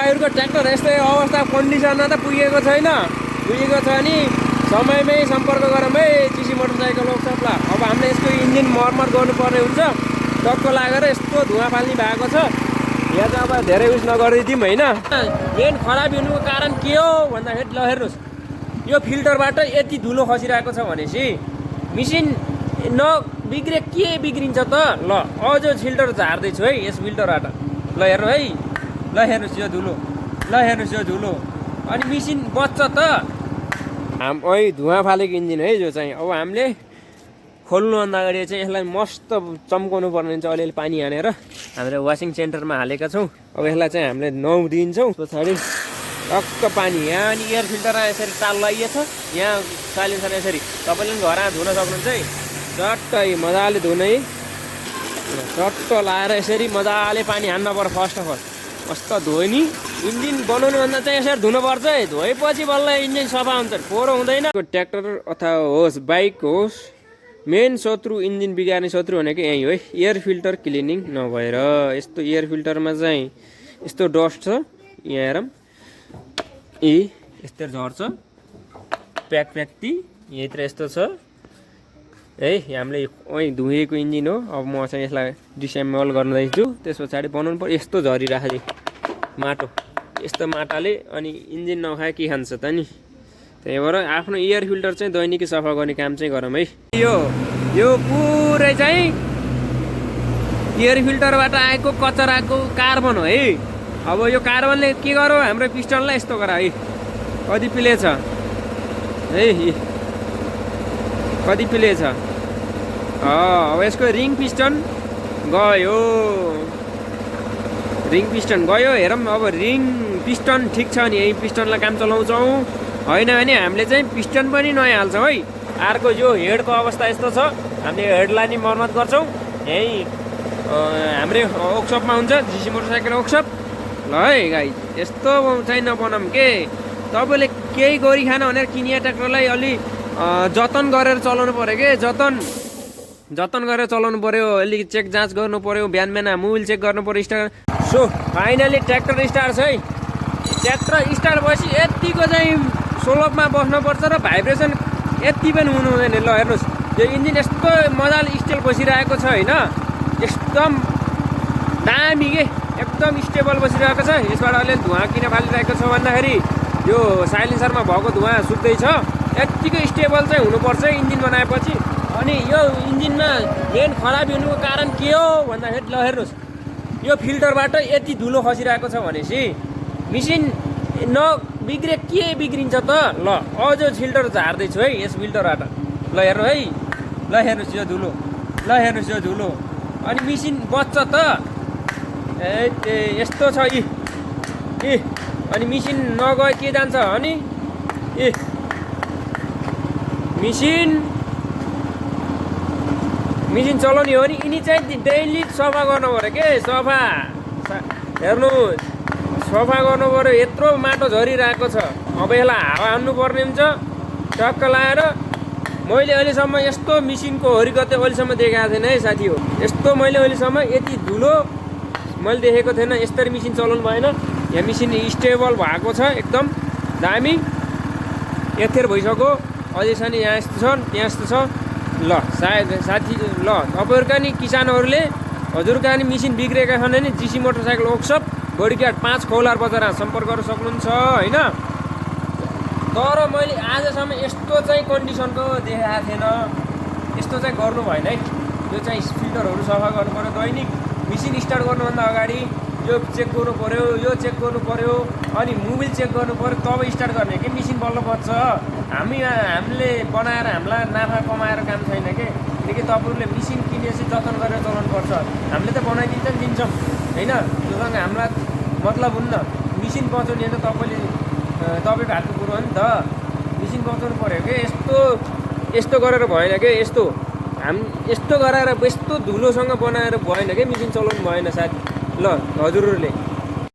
तपाईँहरूको ट्र्याक्टर यस्तै अवस्था कन्डिसनमा त पुगेको छैन। पुगेको छ भने समयमै सम्पर्क गरौँ है चिसी मोटरसाइकल वर्कसपलाई। अब हामीले यसको इन्जिन मर्मत गर्नुपर्ने हुन्छ। टक्क लागेर यस्तो धुवा फाल्ने भएको छ। यहाँ चाहिँ अब धेरै उस नगरिदिउँ होइन। मेन खराबी हुनुको कारण के हो भन्दाखेरि ल हेर्नुहोस्, यो फिल्टरबाट यति धुलो खसिरहेको छ भनेपछि मेसिन नबिग्रे के बिग्रिन्छ त। ल अझ फिल्टर झार्दैछु है यस फिल्टरबाट। ल हेर्नु है, ल हेर्नुहोस् यो धुलो, ल हेर्नुहोस् यो धुलो, अनि मेसिन बच्छ त। धुवा फालेको इन्जिन है जो चाहिँ। अब हामीले खोल्नुभन्दा अगाडि चाहिँ यसलाई मस्त चम्काउनु पर्ने हुन्छ। अलिअलि पानी हानेर हामीले वासिङ सेन्टरमा हालेका छौँ। अब यसलाई चाहिँ हामीले 9 दिन्छौँ। पछाडि टक्क पानी यहाँ अनि एयर फिल्टरमा यसरी ताल लगाइएछ। यहाँ साइलेन्सर यसरी तपाईँले पनि घर धुन सक्नुहुन्छ है। चट्टै मजाले धुने, चट्ट लाएर यसरी मजाले पानी हान्न पर्छ। फर्स्ट अफ अल मस्त धोयो नि। इन्जिन बनाउनुभन्दा चाहिँ यसरी धुनुपर्छ है। धोएपछि बल्ल इन्जिन सफा हुन्छ, फोहोर हुँदैन। ट्र्याक्टर अथवा होस् बाइक होस्, मेन शत्रु इन्जिन बिगार्ने शत्रु भनेको यही हो है, एयर फिल्टर क्लिनिङ नभएर। यस्तो एयर फिल्टरमा चाहिँ यस्तो डस्ट छ। यहाँ हेरौँ यस्तो झर्छ प्याकती यहीँतिर यस्तो छ है। हामीले धुएको इन्जिन हो। अब म चाहिँ यसलाई डिसेम्बल गर्दैछु। त्यस पछाडि बनाउनु पर्यो। यस्तो झरिराख्यो माटो, यस्तो माटाले अनि इन्जिन नखाए के खान्छ त नि। त्यही भएर आफ्नो एयर फिल्टर चाहिँ दैनिक सफा गर्ने काम चाहिँ गरौँ है। यो पुरै चाहिँ एयर फिल्टरबाट आएको कचराको कार्बन हो है। अब यो कार्बनले के गरौँ, हाम्रो पिस्टनलाई यस्तो गर है। कति पिले छ है, कति पिले छ। अब यसको रिङ पिस्टन गयो, रिङ पिस्टन गयो। हेरौँ अब रिङ पिस्टन ठिक छ नि यही पिस्टनलाई काम चलाउँछौँ। होइन भने हामीले चाहिँ पिस्टन पनि नयाँ हाल्छौँ है। अर्को यो हेडको अवस्था यस्तो छ, हामीले हेडलाई नि मर्मत गर्छौँ। यहीँ हाम्रै वर्कसपमा हुन्छ, जिसी मोटरसाइकल वर्कसप। ल है गाई, यस्तो चाहिँ नबनाऊँ के। तपाईँले केही गरी खान भनेर किनिया ट्र्याक्टरलाई अलि जतन गरेर चलाउनु पऱ्यो के। जतन गरेर चलाउनु पऱ्यो। अलिक चेक जाँच गर्नु पऱ्यो। बिहान मोबिल चेक गर्नु पऱ्यो, start. So finally tractor start छ है। ट्र्याक्टर स्टार्ट भएपछि यतिको चाहिँ सोलपमा बस्नुपर्छ र भाइब्रेसन यति पनि हुनु हुँदैन। ल हेर्नुहोस्, यो इन्जिन यस्तो मजाले स्टेल बसिरहेको छ होइन। एकदम दामी के, एकदम स्टेबल बसिरहेको छ। यसबाट अलिअलि धुवा किन फालिरहेको छ भन्दाखेरि यो साइलेन्सरमा भएको धुवा सुक्दैछ। यत्तिकै स्टेबल चाहिँ हुनुपर्छ इन्जिन बनाएपछि। अनि यो इन्जिनमा मेन खराबी हुनुको कारण के हो भन्दाखेरि ल हेर्नुहोस्, यो फिल्टरबाट यति धुलो खसिरहेको छ भनेपछि मेसिन नबिग्रे के बिग्रिन्छ त। ल अझ फिल्टर झार्दैछु है यस फिल्टरबाट। ल हेर्नु है, ल हेर्नुहोस् यो धुलो, ल हेर्नुहोस् यो धुलो, अनि मेसिन बच्छ त। यस्तो छ अनि मेसिन नगए के जान्छ अनि मेसिन चलाउने हो नि। यिनी चाहिँ डेली सफा गर्नु पऱ्यो के। सफा हेर्नुहोस्, सफा गर्नु पऱ्यो। यत्रो माटो झरिरहेको छ। अब यसलाई हावा हान्नुपर्ने हुन्छ टक्क लाएर। मैले अहिलेसम्म यस्तो मेसिनको हरिकते अहिलेसम्म देखाएको थिएन है साथी हो। यस्तो मैले अहिलेसम्म यति धुलो मैले देखेको थिएन। यस्तरी मेसिन चलाउनु भएन। यहाँ मेसिन स्टेबल भएको छ, एकदम दामी। यथेर भइसक्यो अझै छ नि। यहाँ यस्तो छ, त्यहाँ यस्तो छ। ल सायद साथी, ल तपाईँहरूका नि किसानहरूले हजुरका नि मेसिन बिग्रेका छन् भने जिसी मोटरसाइकल वर्कसप गोडीघाट 5 खौलार बजारमा सम्पर्क गर्न सक्नुहुन्छ होइन। तर मैले आजसम्म यस्तो चाहिँ कन्डिसनको देखाएको थिएन। यस्तो चाहिँ गर्नु भएन है। यो चाहिँ फिल्टरहरू सफा गर्नु पऱ्यो दैनिक। मेसिन स्टार्ट गर्नुभन्दा अगाडि यो चेक गर्नु पऱ्यो, यो चेक गर्नु पऱ्यो, अनि मोबिल चेक गर्नु पऱ्यो, तब स्टार्ट गर्ने कि मेसिन बल्ल बच्छ। हामीले बनाएर हामीलाई नाफा कमाएर काम छैन के। किनकि तपाईँहरूले मेसिन किनेपछि जतन गरेर चलाउनु पर्छ। हामीले त बनाइदिन्छ नि दिन्छौँ होइन। त्योसँग हामीलाई मतलब हुन्न। मेसिन बचाउने होइन तपाईँको हातको कुरो हो नि त। मेसिन बचाउनु पऱ्यो के। यस्तो गरेर भएन के। यस्तो गराएर यस्तो धुलोसँग बनाएर भएन के। मेसिन चलाउनु भएन साथी। ल हजुरहरूले